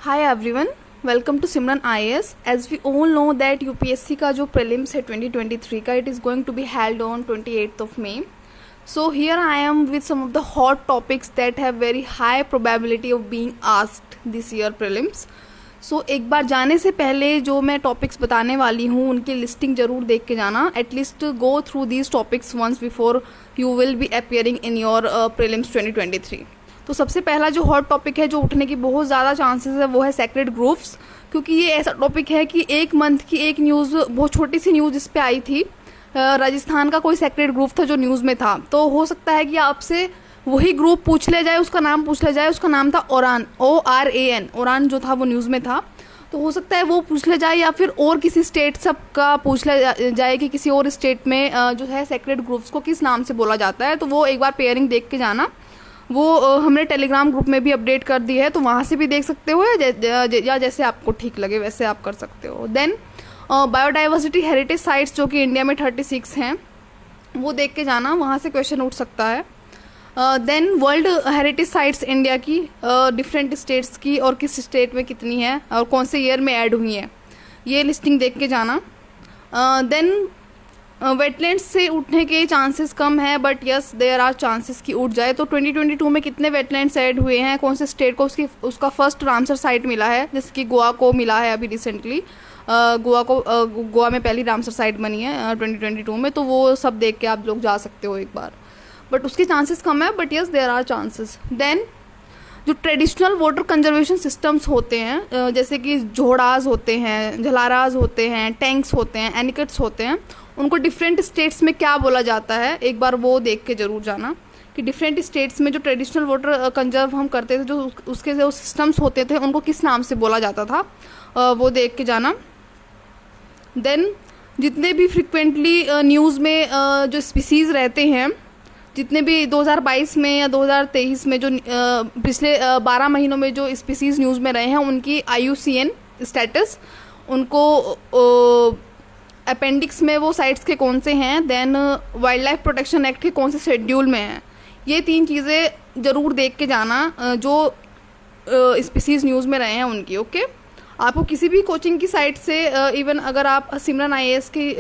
Hi everyone, welcome to Simran IAS. As we all know that UPSC का जो prelims है 2023 का, it is going to be held on 28th of May. So here I am with some of the hot topics that have very high probability of being asked this year prelims. So एक बार जाने से पहले जो मैं topics बताने वाली हूँ उनकी लिस्टिंग ज़रूर देख के जाना. At least go through these topics once before you will be appearing in your prelims 2023. तो सबसे पहला जो हॉट टॉपिक है, जो उठने की बहुत ज़्यादा चांसेस है, वो है सेक्रेड ग्रुप्स. क्योंकि ये ऐसा टॉपिक है कि एक मंथ की एक न्यूज़, बहुत छोटी सी न्यूज़ इस पे आई थी. राजस्थान का कोई सेक्रेड ग्रुप था जो न्यूज़ में था. तो हो सकता है कि आपसे वही ग्रुप पूछ लिया जाए, उसका नाम पूछ लिया जाए. उसका नाम था ओरान, ORAN. ओरान जो था वो न्यूज़ में था. तो हो सकता है वो पूछ लिया जाए, या फिर और किसी स्टेट सब का पूछ लिया जाए कि किसी और स्टेट में जो है सेक्रेड ग्रुप्स को किस नाम से बोला जाता है. तो वो एक बार पेयरिंग देख के जाना. वो हमने टेलीग्राम ग्रुप में भी अपडेट कर दी है, तो वहाँ से भी देख सकते हो, या जैसे आपको ठीक लगे वैसे आप कर सकते हो. देन बायोडाइवर्सिटी हेरिटेज साइट्स जो कि इंडिया में 36 हैं, वो देख के जाना, वहाँ से क्वेश्चन उठ सकता है. Then world heritage sites India की, डिफरेंट स्टेट्स की, और किस स्टेट में कितनी है और कौन से ईयर में ऐड हुई हैं, ये लिस्टिंग देख के जाना. देन वेटलैंड्स से उठने के चांसेस कम है, but yes there are chances कि उठ जाए. तो 2022 में कितने वेटलैंड्स ऐड हुए हैं, कौन से स्टेट को उसका फर्स्ट रामसर साइट मिला है, जैसे कि गोवा को मिला है अभी रिसेंटली. गोवा में पहली रामसर साइट बनी है 2022 में. तो वो सब देख के आप लोग जा सकते हो एक बार, बट उसके चांसेस कम है, but yes there are chances. Then जो ट्रेडिशनल वाटर कंजर्वेशन सिस्टम्स होते हैं, जैसे कि जोड़ाज होते हैं, झलाराज होते हैं, टैंक्स होते हैं, एनिकट्स होते हैं, उनको डिफरेंट स्टेट्स में क्या बोला जाता है, एक बार वो देख के ज़रूर जाना कि डिफरेंट स्टेट्स में जो ट्रेडिशनल वाटर कंजर्व हम करते थे, जो उसके जो सिस्टम्स होते थे, उनको किस नाम से बोला जाता था, वो देख के जाना. देन जितने भी फ्रिक्वेंटली न्यूज़ में जो स्पीसीज़ रहते हैं, जितने भी 2022 में या 2023 में जो पिछले 12 महीनों में जो स्पीसीज़ न्यूज़ में रहे हैं, उनकी IUCN स्टेटस, उनको अपेंडिक्स में वो साइट्स के कौन से हैं, then wildlife protection act के कौन से शेड्यूल में हैं. ये 3 चीज़ें ज़रूर देख के जाना जो स्पीसीज़ न्यूज़ में रहे हैं उनकी. ओके, आपको किसी भी कोचिंग की साइट से, इवन अगर आप सिमरन IAS की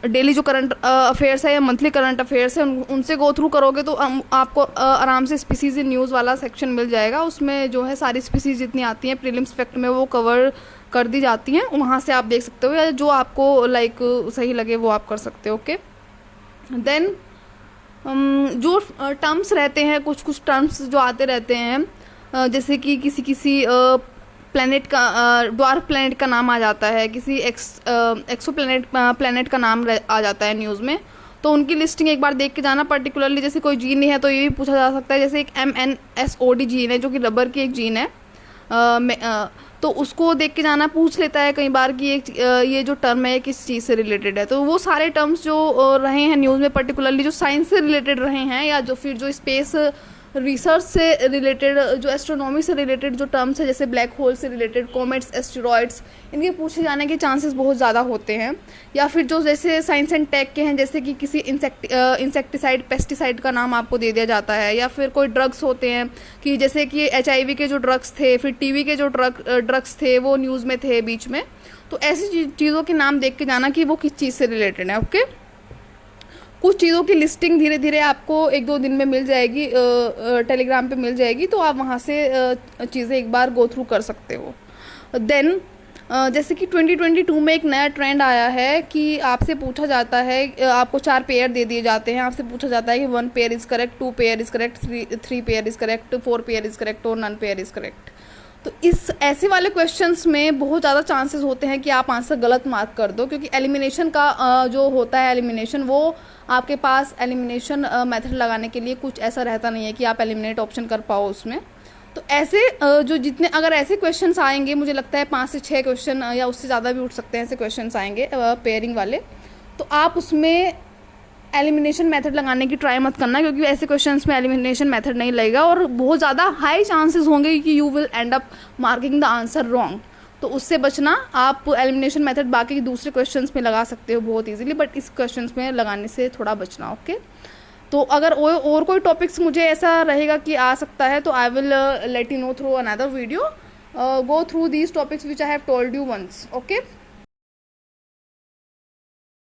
डेली जो करंट अफेयर्स है या मंथली करंट अफेयर्स है, उनसे गो थ्रू करोगे तो आपको आराम से स्पीसीज़ इन न्यूज़ वाला सेक्शन मिल जाएगा. उसमें जो है सारी स्पीसीज़ जितनी आती हैं प्रीलिम्स फैक्ट में, वो कवर कर दी जाती हैं. वहाँ से आप देख सकते हो, या जो आपको लाइक सही लगे वो आप कर सकते हो. ओके. देन जो टर्म्स रहते हैं, कुछ कुछ टर्म्स जो आते रहते हैं, जैसे कि किसी प्लैनेट का, ड्वार्फ प्लैनेट का नाम आ जाता है, किसी एक्सो प्लैनेट का नाम आ जाता है न्यूज़ में. तो उनकी लिस्टिंग एक बार देख के जाना. पर्टिकुलरली जैसे कोई जीन है तो ये भी पूछा जा सकता है, जैसे एक MNSOD जीन है जो कि रबर की एक जीन है, तो उसको देख के जाना. पूछ लेता है कई बार कि ये जो टर्म है किस चीज़ से रिलेटेड है. तो वो सारे टर्म्स जो रहे हैं न्यूज़ में, पर्टिकुलरली जो साइंस से रिलेटेड रहे हैं, या जो फिर जो स्पेस रिसर्च से रिलेटेड, जो एस्ट्रोनॉमी से रिलेटेड जो टर्म्स है, जैसे ब्लैक होल से रिलेटेड, कॉमेट्स, एस्टेरॉइड्स, इनके पूछे जाने के चांसेस बहुत ज़्यादा होते हैं. या फिर जो जैसे साइंस एंड टेक के हैं, जैसे कि किसी इंसेक्टिसाइड, पेस्टिसाइड का नाम आपको दे दिया जाता है. या फिर कोई ड्रग्स होते हैं कि जैसे कि HIV के जो ड्रग्स थे, फिर TB के जो ड्रग्स थे, वो न्यूज़ में थे बीच में. तो ऐसी चीज़ों के नाम देख के जाना कि वो किस चीज़ से रिलेटेड है. ओके. कुछ चीज़ों की लिस्टिंग धीरे धीरे आपको 1-2 दिन में मिल जाएगी, टेलीग्राम पे मिल जाएगी, तो आप वहाँ से चीज़ें एक बार गो थ्रू कर सकते हो. देन जैसे कि 2022 में एक नया ट्रेंड आया है कि आपसे पूछा जाता है, आपको 4 पेयर दे दिए जाते हैं. आपसे पूछा जाता है कि 1 pair is correct, 2 pair is correct, 3 pair is correct, 4 pair is correct, और नन पेयर इज़ करेक्ट. तो इस ऐसे वाले क्वेश्चंस में बहुत ज़्यादा चांसेस होते हैं कि आप आंसर गलत मार्क कर दो, क्योंकि एलिमिनेशन का जो होता है एलिमिनेशन, वो आपके पास एलिमिनेशन मेथड लगाने के लिए कुछ ऐसा रहता नहीं है कि आप एलिमिनेट ऑप्शन कर पाओ उसमें. तो ऐसे जो जितने अगर ऐसे क्वेश्चंस आएंगे, मुझे लगता है 5 से 6 क्वेश्चन या उससे ज़्यादा भी उठ सकते हैं, ऐसे क्वेश्चंस आएंगे पेयरिंग वाले, तो आप उसमें एलिमिनेशन मेथड लगाने की ट्राई मत करना, क्योंकि ऐसे क्वेश्चंस में एलिमिनेशन मेथड नहीं लगेगा, और बहुत ज़्यादा हाई चांसेस होंगे कि you will and up marking the answer wrong. तो उससे बचना. आप एलिमिनेशन मेथड बाकी दूसरे क्वेश्चंस में लगा सकते हो बहुत इजीली, बट इस क्वेश्चंस में लगाने से थोड़ा बचना. ओके. तो अगर और कोई टॉपिक्स मुझे ऐसा रहेगा कि आ सकता है, तो I will let you know through another video. go through these topics which I have told you once. Okay.